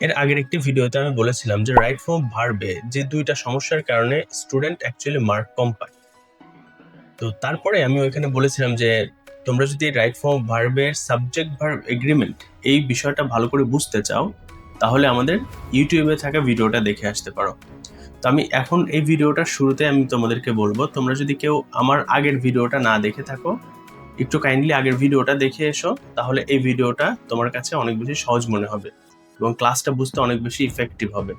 এর আগের একটি ভিডিওতে আমি বলেছিলাম যে রাইট ফর্ম ভার্বে যে দুইটা সমস্যার কারণে স্টুডেন্ট অ্যাকচুয়ালি মার্ক কম পায়। তো তারপরে আমি ওইখানে বলেছিলাম যে তোমরা যদি রাইট ফর্ম ভার্বের সাবজেক্ট ভার্ব এগ্রিমেন্ট এই বিষয়টা ভালো করে বুঝতে চাও তাহলে আমাদের ইউটিউবে থাকা ভিডিওটা দেখে আসতে পারো। তো আমি এখন এই ভিডিওটার শুরুতে আমি তোমাদেরকে বলবো, তোমরা যদি কেউ আমার আগের ভিডিওটা না দেখে থাকো একটু কাইন্ডলি আগের ভিডিওটা দেখে এসো, তাহলে এই ভিডিওটা তোমার কাছে অনেক বেশি সহজ মনে হবে এবং ক্লাসটা বুঝতে অনেক বেশি ইফেক্টিভ হবে।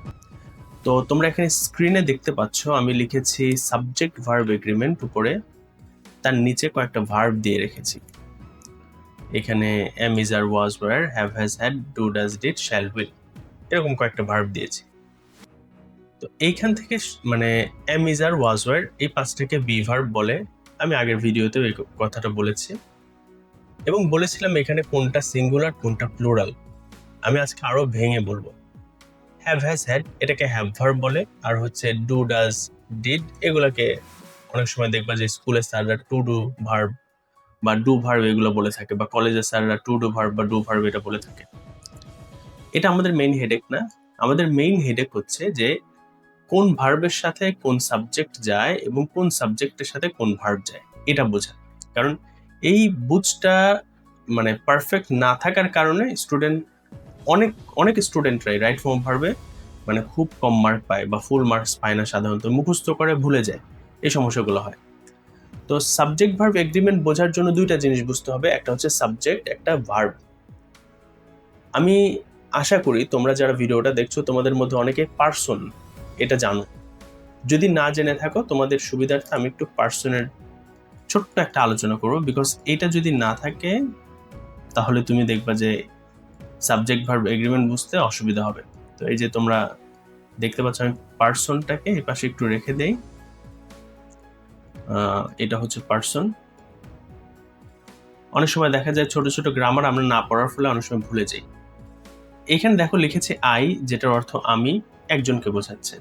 তো তোমরা এখানে স্ক্রিনে দেখতে পাচ্ছ আমি লিখেছি সাবজেক্ট ভার্ব এগ্রিমেন্ট, উপরে তার নিচে কয়েকটা ভার্ব দিয়ে রেখেছি। এখানে am is are was were have has had do does did shall will এরকম কয়েকটা ভার্ব দিয়েছি। তো এইখান থেকে মানে am is are was were এই পাঁচটাকে বি ভার্ব বলে। আমি আগের ভিডিওতে এই কথাটা বলেছি এবং বলেছিলাম এখানে কোনটা সিঙ্গুলার কোনটা প্লুরাল। আমি আজকে আরো ভেঙে বলবো। হ্যাভ হ্যাজ হ্যাড এটাকে হ্যাভ ভার্ব বলে, আর হচ্ছে ডু ডাজ ডিড এগুলাকে অনেক সময় দেখবা যে স্কুলের স্যাররা টু ডু ভার্ব বা ডু ভার্ব এগুলো বলে থাকে, বা কলেজের স্যাররা টু ডু ভার্ব বা ডু ভার্ব এটা বলে থাকে। এটা আমাদের মেইন হেডেক না। আমাদের মেইন হেডেক হচ্ছে যে কোন ভার্বের সাথে কোন সাবজেক্ট যায় এবং কোন সাবজেক্টের সাথে কোন ভার্ব যায় এটা বোঝা। কারণ এই বুঝটা মানে পারফেক্ট না থাকার কারণে অনেক স্টুডেন্টরাই রাইট ফর্ম ভার্বে মানে খুব কম মার্ক পায় বা ফুল মার্কস পায় না, সাধারণত মুখস্থ করে ভুলে যায়, এই সমস্যাগুলো হয়। তো সাবজেক্ট ভার্ব এগ্রিমেন্ট বোঝার জন্য দুইটা জিনিস বুঝতে হবে, একটা হচ্ছে সাবজেক্ট, একটা ভার্ব। আমি আশা করি তোমরা যারা ভিডিওটা দেখছো তোমাদের মধ্যে অনেকে পার্সন এটা জানো। যদি না জেনে থাকো তোমাদের সুবিধার্থে আমি একটু পার্সনের ছোট্ট একটা আলোচনা করবো, বিকজ এটা যদি না থাকে তাহলে তুমি দেখবা যে সাবজেক্ট ভার্ব এগ্রিমেন্ট বুঝতে অসুবিধা হবে। তো এই যে তোমরা দেখতে পাচ্ছ আমি পার্সনটাকে এই পাশে একটু রেখে দেই। এটা হচ্ছে পার্সন। অনেক সময় দেখা যায় ছোট ছোট গ্রামার আমরা না পড়ার ফলে অনেক সময় ভুলে যাই। এখানে দেখো লিখেছে আই, যেটার অর্থ আমি, একজনকে বোঝাচ্ছে।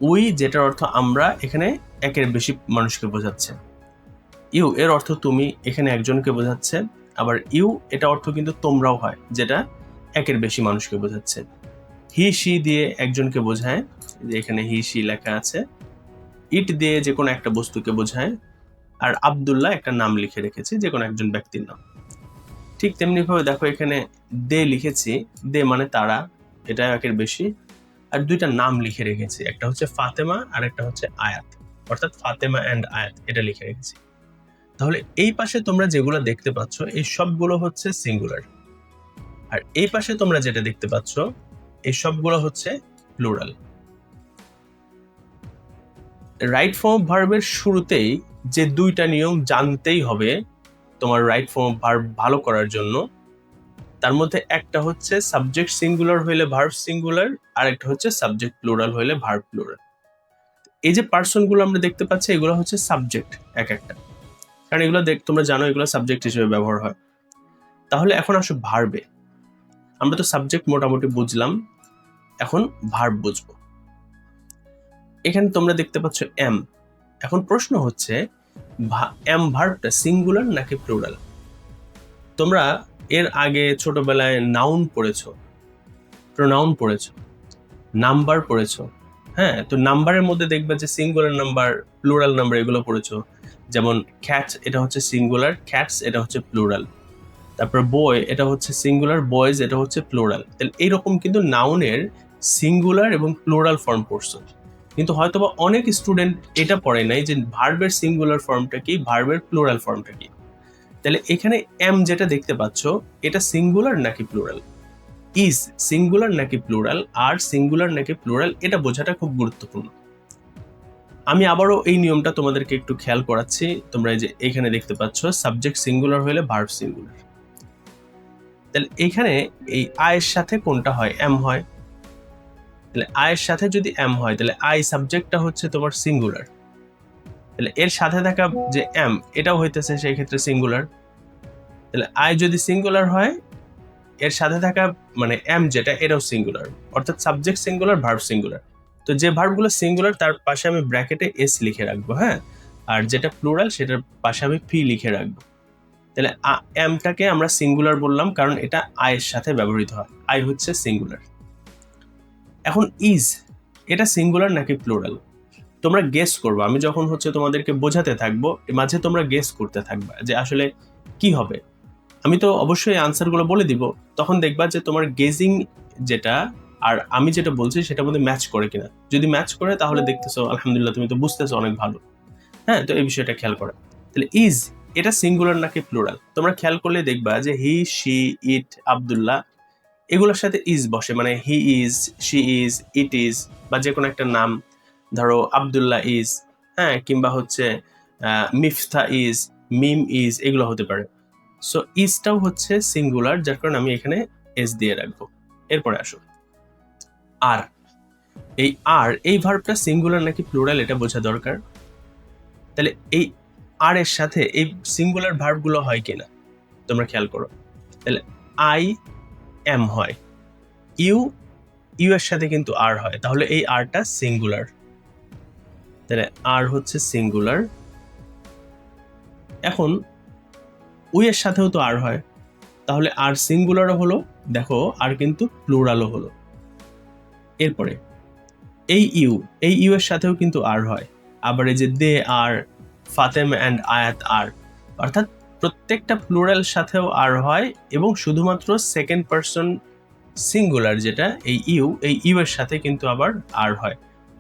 উই যেটার অর্থ আমরা, এখানে একের বেশি মানুষকে বোঝাচ্ছে। ইউ এর অর্থ তুমি, এখানে একজনকে বোঝাচ্ছে। আবার ইউ এটা অর্থ কিন্তু তোমরাও হয়, যেটা একের বেশি মানুষকে বোঝাচ্ছে। হি সি দিয়ে একজনকে বোঝায়, যে এখানে হি সি লেখা আছে। ইট দিয়ে যে কোনো একটা বস্তুকে বোঝায়। আর আব্দুল্লাহ একটা নাম লিখে রেখেছি, যে কোনো একজন ব্যক্তির নাম। ঠিক তেমনি ভাবে দেখো এখানে দে লিখেছি, দে মানে তারা, এটা একের বেশি। আর দুইটা নাম লিখে রেখেছি, একটা হচ্ছে ফাতেমা আর একটা হচ্ছে আয়াত, অর্থাৎ ফাতেমা অ্যান্ড আয়াত এটা লিখে রেখেছি। তাহলে এই পাশে তোমরা যেগুলো দেখতে পাচ্ছ এই সবগুলো হচ্ছে সিঙ্গুলার, আর এই পাশে তোমরা যেটা দেখতে পাচ্ছ এই সবগুলো হচ্ছে প্লুরাল। রাইট ফর্ম ভার্বের শুরুতেই যে দুইটা নিয়ম জানতেই হবে তোমার রাইট ফর্ম ভার্ব ভালো করার জন্য, তার মধ্যে একটা হচ্ছে সাবজেক্ট সিঙ্গুলার হইলে ভার্ব সিঙ্গুলার, আর একটা হচ্ছে সাবজেক্ট প্লুরাল হইলে ভার্ব প্লুরাল। এই যে পার্সনগুলো আমরা দেখতে পাচ্ছি এগুলো হচ্ছে সাবজেক্ট এক একটা, কারণ এগুলো তোমরা জানো এগুলো সাবজেক্ট হিসেবে ব্যবহার হয়। তাহলে এখন আসো ভার্বে। আমরা তো সাবজেক্ট মোটামুটি বুঝলাম, এখন ভার্ব বুঝবো। এখানে তোমরা দেখতে পাচ্ছ এম। এখন প্রশ্ন হচ্ছে এম ভার্বটা সিঙ্গুলার নাকি প্লুরাল? তোমরা এর আগে ছোটবেলায় নাউন পড়েছো, প্রোনাউন পড়েছো, নাম্বার পড়েছো। হ্যাঁ, তো নাম্বারের মধ্যে দেখবে যে সিঙ্গুলার নাম্বার, প্লুরাল নাম্বার এগুলো পড়েছো। যেমন ক্যাটস এটা হচ্ছে সিঙ্গুলার, ক্যাটস এটা হচ্ছে প্লুরাল। তারপর বয় এটা হচ্ছে সিঙ্গুলার, বয়েজ এটা হচ্ছে প্লুরাল। তাহলে এইরকম কিন্তু নাউনের সিঙ্গুলার এবং প্লুরাল ফর্ম পড়ছো, কিন্তু হয়তোবা অনেক স্টুডেন্ট এটা পড়ে নাই যে ভার্বের সিঙ্গুলার ফর্মটা কি, ভার্বের প্লুরাল ফর্মটা কি। তাহলে এখানে এম যেটা দেখতে পাচ্ছ এটা সিঙ্গুলার নাকি প্লুরাল, ইজ সিঙ্গুলার নাকি প্লুরাল, আর সিঙ্গুলার নাকি প্লুরাল এটা বোঝাটা খুব গুরুত্বপূর্ণ। আমি আবারও এই নিয়মটা তোমাদেরকে একটু খেয়াল করাচ্ছি। তোমরা এই যে এখানে দেখতে পাচ্ছ সাবজেক্ট সিঙ্গুলার হলে ভার্ব সিঙ্গুলার। তাহলে এখানে এই আয়ের সাথে কোনটা হয়, এম হয়। তাহলে আয়ের সাথে যদি এম হয় তাহলে আই সাবজেক্টটা হচ্ছে তোমার সিঙ্গুলার, তাহলে এর সাথে থাকা যে এম এটাও হইতেছে সেই ক্ষেত্রে সিঙ্গুলার। তাহলে আই যদি সিঙ্গুলার হয় এর সাথে থাকা মানে এম যেটা এটাও সিঙ্গুলার, অর্থাৎ সাবজেক্ট সিঙ্গুলার ভার্ব সিঙ্গুলার। তো যে ভার্বগুলো সিঙ্গুলার তার পাশে আমি ব্র্যাকেটে এস লিখে রাখবো, হ্যাঁ, আর যেটা প্লুরাল সেটার পাশে আমি পি লিখে রাখবো। তাহলে এমটাকে আমরা সিঙ্গুলার বললাম কারণ এটা আয়ের সাথে ব্যবহৃত হয়, আই হচ্ছে সিঙ্গুলার। এখন ইজ এটা সিঙ্গুলার নাকি প্লুরাল তোমরা গেস করবে, আমি যখন হচ্ছে তোমাদেরকে বোঝাতে থাকবো মাঝে তোমরা গেস করতে থাকবা যে আসলে কি হবে। আমি তো অবশ্যই আনসারগুলো বলে দিব, তখন দেখবা যে তোমার গেজিং যেটা আর আমি যেটা বলছি সেটার মধ্যে ম্যাচ করে কিনা। যদি ম্যাচ করে তাহলে দেখতেছো আলহামদুলিল্লাহ, তুমি তো বুঝতেছো অনেক ভালো। হ্যাঁ, তো এই বিষয়টা খেয়াল করো। তাহলে ইজ এটা সিঙ্গুলার নাকি প্লুরাল তোমরা খেয়াল করলে দেখবা যে হি, শি, ইট, আব্দুল্লাহ এগুলোর সাথে ইজ বসে, মানে he is, she is, it is, বা যে কোনো একটা নাম ধরো আব্দুল্লাহ ইজ, হ্যাঁ, কিংবা হচ্ছে মিফতা ইজ, মিম ইজ, এগুলো হতে পারে। সো ইজটাও হচ্ছে সিঙ্গুলার, যার কারণে আমি এখানে এস দিয়ে রাখবো। এরপরে আসো আর, এই ভার্বটা সিঙ্গুলার নাকি প্লুরাল এটা বোঝা দরকার। তাহলে এই আর এর সাথে এই সিঙ্গুলার ভার্বগুলো হয় কিনা তোমরা খেয়াল করো। তাহলে আই এম হয়, ইউ এর সাথে কিন্তু আর হয়, তাহলে এই আরটা সিঙ্গুলার। তাহলে আর হচ্ছে সিঙ্গুলার। এখন উই এর সাথেও তো আর হয়, তাহলে আর সিঙ্গুলারও হলো, দেখো আর কিন্তু প্লুরালও হলো। এরপরে এই ইউ এর সাথেও কিন্তু আর হয়, আবার এই যে দে আর, ফাতেম অ্যান্ড আয়াত আর, অর্থাৎ প্রত্যেকটা প্লুরাল সাথেও আর হয়, এবং শুধুমাত্র সেকেন্ড পারসন সিঙ্গুলার যেটা এই ইউ এর সাথে কিন্তু আবার আর হয়।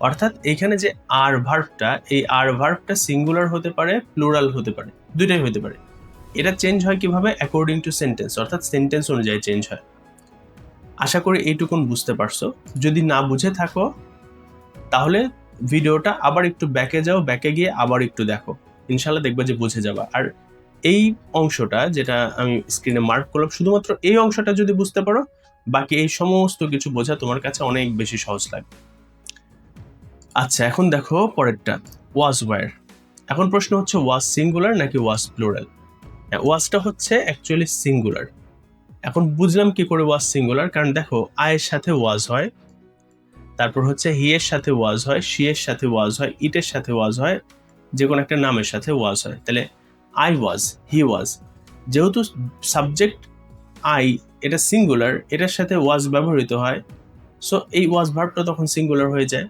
অর্থাৎ এখানে যে আর ভার্বটা, এই আর ভার্বটা সিঙ্গুলার হতে পারে, প্লুরাল হতে পারে, দুইটাই হতে পারে। এটা চেঞ্জ হয় কিভাবে? অ্যাকর্ডিং টু সেন্টেন্স, অর্থাৎ সেন্টেন্স অনুযায়ী চেঞ্জ হয়। আশা করি এইটুকুন বুঝতে পারছো। যদি না বুঝে থাকো তাহলে ভিডিওটা আবার একটু ব্যাকে যাও, ব্যাকে গিয়ে আবার একটু দেখো, ইনশাল্লাহ দেখবে যে বুঝে যাবা। আর এই অংশটা যেটা আমি স্ক্রিনে মার্ক করলাম, শুধুমাত্র এই অংশটা যদি বুঝতে পারো, বাকি এই সমস্ত কিছু বোঝা তোমার কাছে অনেক বেশি সহজ লাগবে। আচ্ছা, এখন দেখো পরেরটা, ওয়াজ ওয়্যার। এখন প্রশ্ন হচ্ছে ওয়াজ সিঙ্গুলার নাকি ওয়াজ প্লুরাল। ওয়াজটা হচ্ছে অ্যাকচুয়ালি সিঙ্গুলার। এখন বুঝলাম কি করে ওয়াজ সিঙ্গুলার, কারণ দেখো আয়ের সাথে ওয়াজ হয়, তারপর হচ্ছে হি এর সাথে ওয়াজ হয়, শি এর সাথে ওয়াজ হয়, ইটের সাথে ওয়াজ হয়, যে কোনো একটা নামের সাথে ওয়াজ হয়। তাহলে আই ওয়াজ, হি ওয়াজ, যেহেতু সাবজেক্ট আই এটা সিঙ্গুলার, এটার সাথে ওয়াজ ব্যবহৃত হয়, সো এই ওয়াজ ভার্বটা তখন সিঙ্গুলার হয়ে যায়।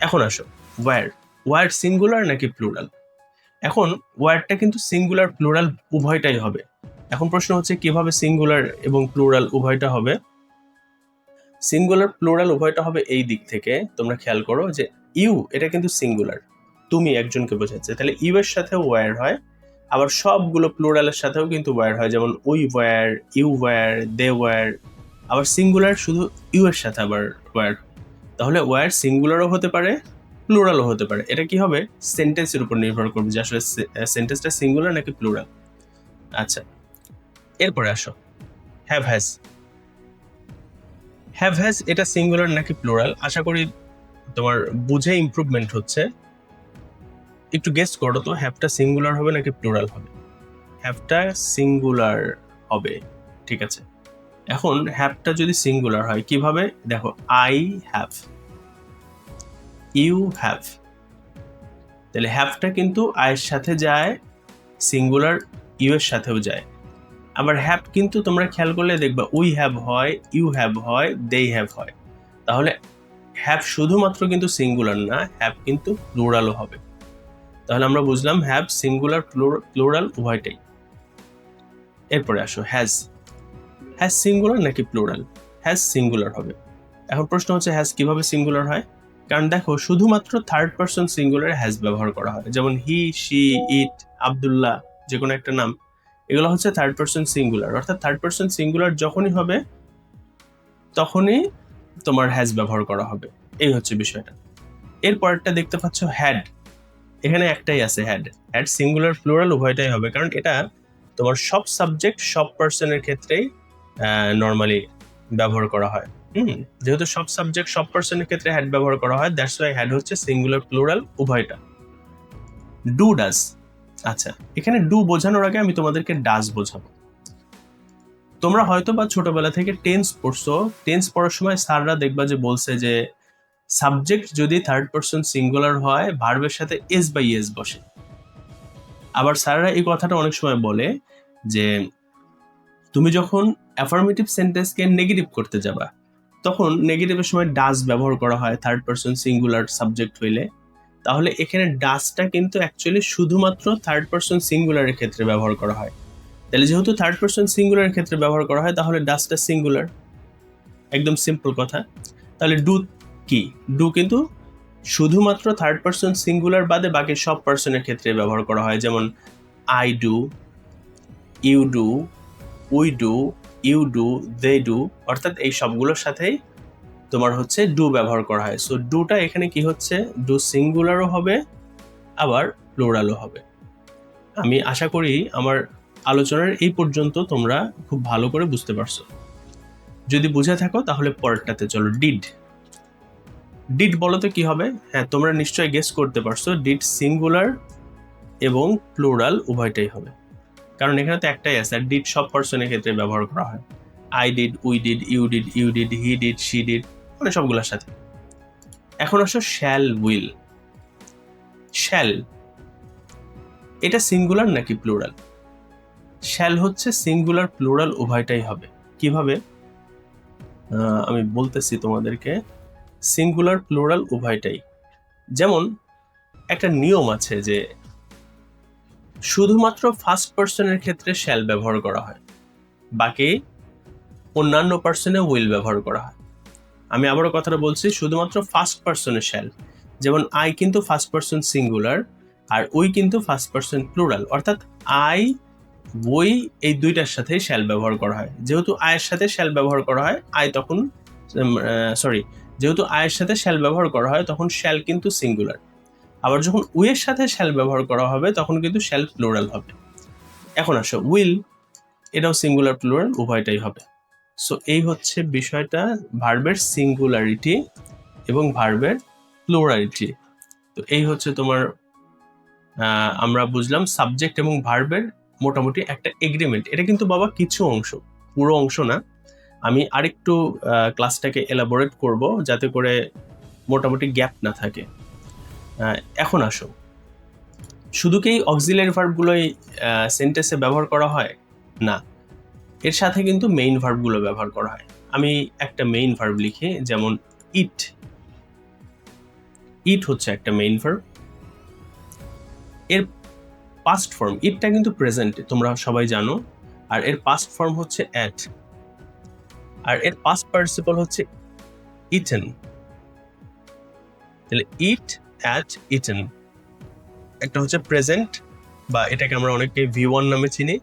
এখন আসো ওয়্যার সিঙ্গুলার নাকি প্লুরাল। এখন ওয়্যারটা কিন্তু সিঙ্গুলার প্লুরাল উভয়টাই হবে। এখন প্রশ্ন হচ্ছে কিভাবে সিঙ্গুলার এবং প্লুরাল উভয়টা হবে। সিঙ্গুলার প্লুরাল উভয়টা হবে এই দিক থেকে, তোমরা খেয়াল করো যে ইউ এটা কিন্তু সিঙ্গুলার, তুমি একজনকে বোঝাচ্ছে, তাহলে ইউ এর সাথে ওয়্যার হয়, আবার সবগুলো প্লুরালের সাথেও কিন্তু ওয়্যার হয়, যেমন we were, you were, they were, আবার সিঙ্গুলার শুধু ইউ এর সাথে আবার ওয়্যার। তাহলে ওয়্যার সিঙ্গুলারও হতে পারে, প্লুরালও হতে পারে। এটা কি হবে? সেন্টেন্সের উপর নির্ভর করবে যে আসলে সেন্টেন্সটা সিঙ্গুলার নাকি প্লুরাল। আচ্ছা, এরপরে আসো হ্যাভ হ্যাজ এটা সিঙ্গুলার নাকি প্লুরাল। আশা করি তোমার বুঝে ইমপ্রুভমেন্ট হচ্ছে। একটু গেস করো তো, হ্যাভটা সিঙ্গুলার হবে নাকি প্লুরাল হবে। হ্যাভটা সিঙ্গুলার হবে, ঠিক আছে। এখন হ্যাভটা যদি সিঙ্গুলার হয় কিভাবে, দেখো আই হ্যাভ, ইউ হ্যাভ, তাহলে হ্যাভটা কিন্তু আয়ের সাথে যায়, সিঙ্গুলার ইউ এর সাথেও যায়। আবার হ্যাভ কিন্তু তোমরা খেয়াল করলে দেখবা উই হ্যাভ হয়, ইউ হ্যাভ হয়, দে হ্যাভ হয়। তাহলে হ্যাভ শুধুমাত্র কিন্তু সিঙ্গুলার না, হ্যাভ কিন্তু প্লুরালও হবে। তাহলে আমরা বুঝলাম হ্যাভ সিঙ্গুলার প্লুরাল উভয়টাই। এরপরে আসো হ্যাজ সিঙ্গুলার নাকি প্লুরাল। হ্যাজ সিঙ্গুলার হবে। এখন প্রশ্ন হচ্ছে হ্যাজ কিভাবে সিঙ্গুলার হয়, কারণ দেখো শুধুমাত্র থার্ড পারসন সিঙ্গুলারে হ্যাজ ব্যবহার করা হয়, যেমন হি, শি, ইট, আব্দুল্লাহ, যে কোনো একটা নাম, এগুলো হচ্ছে থার্ড পারসন সিঙ্গুলার। অর্থাৎ থার্ড পারসন সিঙ্গুলার যখনই হবে তখনই তোমার হ্যাজ ব্যবহার করা হবে, এই হচ্ছে বিষয়টা। এরপরটা দেখতে পাচ্ছ হ্যাড, এখানে একটাই আছে হ্যাড সিঙ্গুলার প্লুরাল উভয়টাই হবে, কারণ এটা তোমার সব সাবজেক্ট সব পার্সনের ক্ষেত্রেই নর্মালি ব্যবহার করা হয়। যেহেতু সব সাবজেক্ট সব পার্সনের ক্ষেত্রে হ্যাড ব্যবহার করা হয়, দ্যাটস ওয়াই হ্যাড হচ্ছে সিঙ্গুলার প্লুরাল উভয়টা। ডু ডাজ, আচ্ছা এখানে ডু বোঝানোর আগে আমি তোমাদেরকে ডাজ বোঝাবো। তোমরা হয়তো বা ছোটবেলা থেকে টেন্স পড়ছো, টেন্স পড়ার সময় স্যাররা দেখবা যে বলছে যে সাবজেক্ট যদি থার্ড পারসন সিঙ্গুলার হয় ভার্বের সাথে এস বাই এস বসে। আবার স্যাররা এই কথাটা অনেক সময় বলে যে তুমি যখন অ্যাফার্মেটিভ সেন্টেন্সকে নেগেটিভ করতে যাবা, তখন নেগেটিভের সময় ডাজ ব্যবহার করা হয় থার্ড পারসন সিঙ্গুলার সাবজেক্ট হইলে। তাহলে এখানে ডাজটা কিন্তু অ্যাকচুয়ালি শুধুমাত্র থার্ড পারসন সিঙ্গুলারের ক্ষেত্রে ব্যবহার করা হয়। তাহলে যেহেতু থার্ড পারসন সিঙ্গুলারের ক্ষেত্রে ব্যবহার করা হয়, তাহলে ডাজটা সিঙ্গুলার, একদম সিম্পল কথা। তাহলে ডু কি? ডু কিন্তু শুধুমাত্র থার্ড পারসন সিঙ্গুলার বাদে বাকি সব পারসনের ক্ষেত্রে ব্যবহার করা হয়, যেমন I do, you do, we do, you do, they do, অর্থাৎ এই সবগুলোর সাথেই তোমার হচ্ছে ডু ব্যবহার করা হয়। সো ডুটা এখানে কি হচ্ছে, ডু সিঙ্গুলারও হবে আবার প্লুরালও হবে। আমি আশা করি আমার আলোচনার এই পর্যন্ত তোমরা খুব ভালো করে বুঝতে পারছো। যদি বুঝে থাকো তাহলে পরেরটাতে চলো। ডিড। ডিড বলো তো কি হবে? হ্যাঁ, তোমরা নিশ্চয়ই গেস করতে পারছো, ডিড সিঙ্গুলার এবং প্লুরাল উভয়টাই হবে, কারণ এখানে তো একটাই আছে, আর ডিড সব পার্সনের ক্ষেত্রে ব্যবহার করা হয়। I did, we did, you did, he did, she did, মানে সবগুলোর সাথে। এখন আসো শ্যাল উইল। শ্যাল এটা সিঙ্গুলার নাকি প্লুরাল? শ্যাল হচ্ছে সিঙ্গুলার প্লুরাল উভয়টাই হবে। কিভাবে? আমি বলতেছি তোমাদেরকে, সিঙ্গুলার প্লুরাল উভয়টাই। যেমন একটা নিয়ম আছে যে শুধুমাত্র ফার্স্ট পার্সনের ক্ষেত্রে শ্যাল ব্যবহার করা হয়, বাকি অন্যান্য পার্সনে উইল ব্যবহার করা হয়। আমি আবারও কথাটা বলছি, শুধুমাত্র ফার্স্ট পার্সনের শ্যাল, যেমন আই কিন্তু ফার্স্ট পার্সন সিঙ্গুলার আর উই কিন্তু ফার্স্ট পার্সন প্লুরাল, অর্থাৎ আই, উই এই দুইটার সাথেই শ্যাল ব্যবহার করা হয়। যেহেতু আয়ের সাথে শ্যাল ব্যবহার করা হয়, যেহেতু আয়ের সাথে শ্যাল ব্যবহার করা হয় তখন শ্যাল কিন্তু সিঙ্গুলার। আবার যখন উইয়ের সাথে শ্যাল ব্যবহার করা হবে তখন কিন্তু শ্যাল প্লুরাল হবে। এখন আসো উইল, এটাও সিঙ্গুলার প্লুরাল উভয়টাই হবে। সো এই হচ্ছে বিষয়টা, ভার্বের সিঙ্গুলারিটি এবং ভার্বের প্লুরালিটি। তো এই হচ্ছে তোমার আমরা বুঝলাম সাবজেক্ট এবং ভার্বের মোটামুটি একটা এগ্রিমেন্ট। এটা কিন্তু বাবা কিছু অংশ, পুরো অংশ না। আমি আরেকটু ক্লাসটাকে এলাবোরেট করব যাতে করে মোটামুটি গ্যাপ না থাকে। এখন আসো, শুধু কি অক্সিলারি ভার্বগুলোই সেন্টেন্সে ব্যবহার করা হয়? না, এর সাথে কিন্তু মেইন ভার্বগুলো ব্যবহার করা হয়। আমি একটা মেইন ভার্ব লিখি, যেমন ইট। ইট হচ্ছে একটা মেইন ভার্ব। এর পাস্ট ফর্ম, ইটটা কিন্তু প্রেজেন্ট, তোমরা সবাই জানো, আর এর পাস্ট ফর্ম হচ্ছে অ্যাট, আর এর পাস্ট পার্টিসিপল হচ্ছে ইটেন। তাহলে ইট, অ্যাট, ইটেন, একটা হচ্ছে প্রেজেন্ট বা এটাকে আমরা অনেকে V1 নামে চিনি,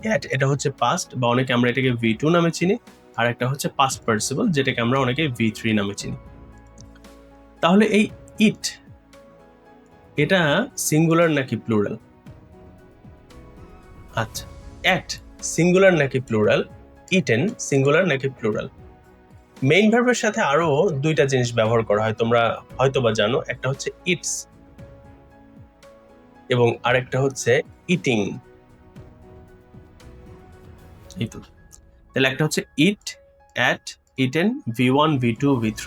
অ্যাট এটা হচ্ছে পাস্ট বা অনেকে আমরা এটাকে V2 নামে চিনি, আর একটা হচ্ছে পাস্ট পার্টিসিপল যেটাকে আমরা অনেকে V3 নামে চিনি। তাহলে এই ইট, এটা সিঙ্গুলার নাকি প্লুরাল? আচ্ছা, অ্যাট সিঙ্গুলার নাকি প্লুরাল? ইটেন সিঙ্গুলার নাকি প্লুরাল? মেইন ভার্বের সাথে আরো দুইটা জিনিস ব্যবহার করা হয়, তোমরা হয়তোবা জানো। একটা হচ্ছে ইটস এবং আরেকটা হচ্ছে ইটিং। এই তো, তাহলে একটা হচ্ছে ইট, at, eaten, V1, V2, V3,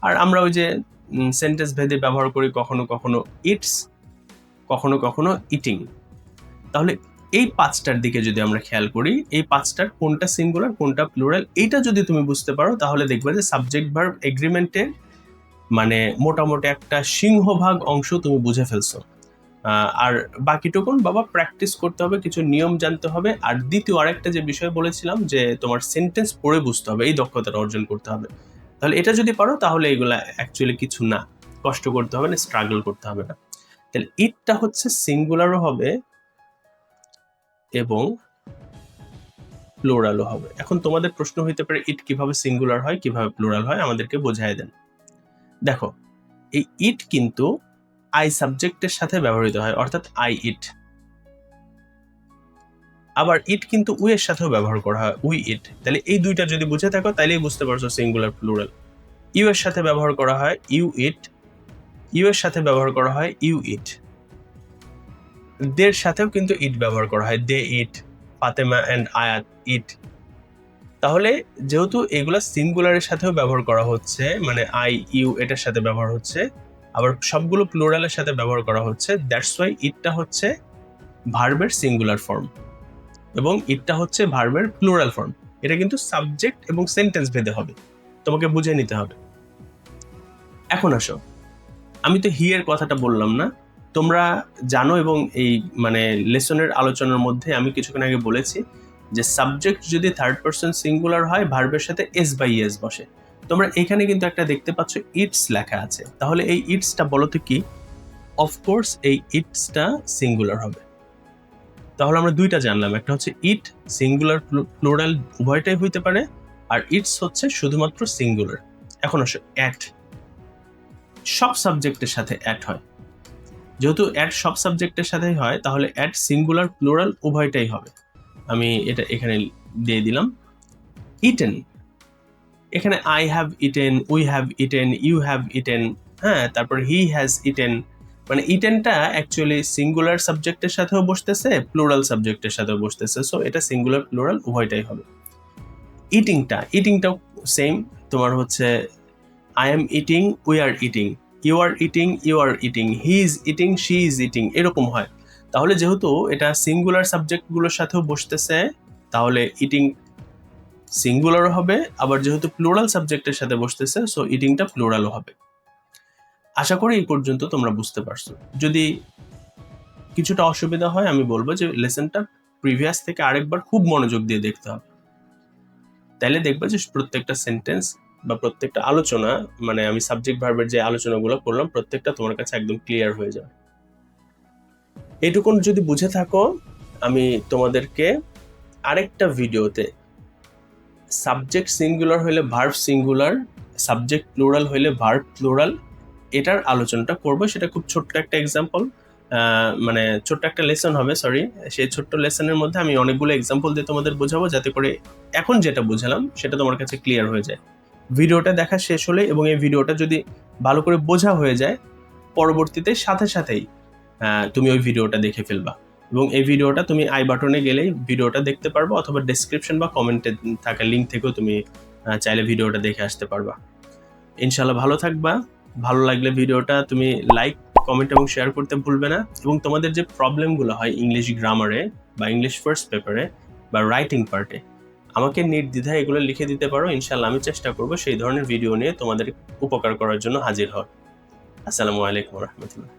আর আমরা ওই যে সেন্টেন্স ভেদে ব্যবহার করি, কখনো কখনো ইটস, কখনো কখনো ইটিং। তাহলে এই পাঁচটার দিকে যদি আমরা খেয়াল করি, এই পাঁচটার কোনটা সিঙ্গুলার কোনটা প্লুরাল, এইটা যদি তুমি বুঝতে পারো তাহলে দেখবে যে সাবজেক্ট ভার্ব এগ্রিমেন্টের মানে মোটামুটি একটা সিংহভাগ অংশ তুমি বুঝে ফেলছো। আর বাকিটুকুন বাবা প্র্যাকটিস করতে হবে, কিছু নিয়ম জানতে হবে, আর দ্বিতীয় আরেকটা যে বিষয় বলেছিলাম যে তোমার সেন্টেন্স পড়ে বুঝতে হবে, এই দক্ষতাটা অর্জন করতে হবে। তাহলে এটা যদি পারো তাহলে এগুলা অ্যাকচুয়ালি কিছু না, কষ্ট করতে হবে না, স্ট্রাগল করতে হবে না। তাহলে ইটটা হচ্ছে সিঙ্গুলারও হবে এবং প্লুরালও হবে। এখন তোমাদের প্রশ্ন হইতে পারে, ইট কিভাবে সিঙ্গুলার হয় কিভাবে প্লুরাল হয়, আমাদেরকে বোঝায় দেন। দেখো, এই ইট কিন্তু আই সাবজেক্টের সাথে ব্যবহৃত হয়, অর্থাৎ আই ইট। আবার ইট কিন্তু উই এর সাথেও ব্যবহার করা হয়, উই ইট। তাহলে এই দুইটা যদি বুঝে থাকো তাহলেই বুঝতে পারছো সিঙ্গুলার প্লুরাল। ইউ এর সাথে ব্যবহার করা হয় ইউ ইট, ইউ এর সাথে ব্যবহার করা হয় ইউ ইট, দের সাথেও কিন্তু ইট ব্যবহার করা হয়, দে ইট, ফাতেমা এন্ড আয়াত ইট। তাহলে যেহেতু এগুলা সিঙ্গুলারের সাথেও ব্যবহার করা হচ্ছে, মানে আই ইউ এটার সাথে ব্যবহার হচ্ছে, আবার সবগুলো প্লুরালের সাথে ব্যবহার করা হচ্ছে, দ্যাটস ওয়াই ইটটা হচ্ছে ভার্বের সিঙ্গুলার ফর্ম। এবং ইটটা হচ্ছে ভার্বের প্লুরাল ফর্ম। এটা কিন্তু সাবজেক্ট এবং সেন্টেন্স ভেদে হবে, তোমাকে বুঝে নিতে হবে। এখন আসো, আমি তো হি এর কথাটা বললাম না, তোমরা জানো এবং এই মানে লেসনের আলোচনার মধ্যে আমি কিছুক্ষণ আগে বলেছি যে সাবজেক্ট যদি থার্ড পারসন সিঙ্গুলার হয় ভার্বের সাথে এস বাই এস বসে। তোমরা এখানে কিন্তু একটা দেখতে পাচ্ছ ইটস লেখা আছে, তাহলে এই ইটসটা বলো তো কি? অফকোর্স এই ইটসটা সিঙ্গুলার হবে। তাহলে আমরা দুইটা জানলাম, একটা হচ্ছে ইট সিঙ্গুলার প্লুরাল উভয়টাই হইতে পারে, আর ইটস হচ্ছে শুধুমাত্র সিঙ্গুলার। এখন আসো অ্যাট, সব সাবজেক্টের সাথে অ্যাট হয়। যেহেতু অ্যাট সব সাবজেক্টের সাথেই হয় তাহলে অ্যাট সিঙ্গুলার প্লুরাল উভয়টাই হবে। আমি এটা এখানে দিয়ে দিলাম। ইটেন, এখানে I have eaten, we have eaten, you have eaten, হ্যাঁ, তারপর হি হ্যাজ ইটেন। মানে ইটেনটা অ্যাকচুয়ালি সিঙ্গুলার সাবজেক্টের সাথেও বসতেছে, প্লুরাল সাবজেক্টের সাথেও বসতেছে, সো এটা সিঙ্গুলার প্লুরাল উভয়টাই হবে। ইটিংটাও সেম, তোমার হচ্ছে I am eating, we are eating, you are eating, you are eating, he is eating, she is eating, এরকম হয়। তাহলে যেহেতু এটা সিঙ্গুলার সাবজেক্টগুলোর সাথেও বসতেছে তাহলে ইটিং সিঙ্গুলারও হবে, আবার যেহেতু প্লুরাল সাবজেক্টের সাথে বসতেছে সো ইটিংটা প্লুরালও হবে। আশা করি এই পর্যন্ত তোমরা বুঝতে পারছো। যদি কিছুটা অসুবিধা হয় আমি বলবো যে লেসনটা প্রিভিয়াস থেকে আরেকবার খুব মনোযোগ দিয়ে দেখতে হবে, তাইলে দেখবে যে প্রত্যেকটা সেন্টেন্স বা প্রত্যেকটা আলোচনা, মানে আমি সাবজেক্ট ভার্বের যে আলোচনাগুলো করলাম প্রত্যেকটা তোমার কাছে একদম ক্লিয়ার হয়ে যাবে। এইটুকুন যদি বুঝে থাকো, আমি তোমাদেরকে আরেকটা ভিডিওতে সাবজেক্ট সিঙ্গুলার হলে ভার্ব সিঙ্গুলার, সাবজেক্ট প্লুরাল হলে ভার্ব প্লুরাল, এটার আলোচনাটা করবো। সেটা খুব ছোট্ট একটা এক্সাম্পল, মানে ছোট্ট একটা লেসন হবে, সরি। সেই ছোট্ট লেসনের মধ্যে আমি অনেকগুলো এক্সাম্পল দিয়ে তোমাদের বোঝাবো, যাতে করে এখন যেটা বুঝালাম সেটা তোমার কাছে ক্লিয়ার হয়ে যায়। ভিডিওটা দেখা শেষ হলে এবং এই ভিডিওটা যদি ভালো করে বোঝা হয়ে যায়, পরবর্তীতে সাথে সাথেই তুমি ওই ভিডিওটা দেখে ফেলবা, এবং এই ভিডিওটা তুমি আই বাটনে গেলেই ভিডিওটা দেখতে পারবা, অথবা ডেসক্রিপশন বা কমেন্টে থাকা লিঙ্ক থেকেও তুমি চাইলে ভিডিওটা দেখে আসতে পারবা। ইনশাল্লাহ ভালো থাকবা। ভালো লাগলে ভিডিওটা তুমি লাইক, কমেন্ট এবং শেয়ার করতে ভুলবে না। এবং তোমাদের যে প্রবলেমগুলো হয় ইংলিশ গ্রামারে বা ইংলিশ ফার্স্ট পেপারে বা রাইটিং পার্টে, আমাকে নির্দ্বিধায় এগুলো লিখে দিতে পারো। ইনশাল্লাহ আমি চেষ্টা করবো সেই ধরনের ভিডিও নিয়ে তোমাদের উপকার করার জন্য হাজির হওয়ার। আসসালামু আলাইকুম রহমতুল্লাহ।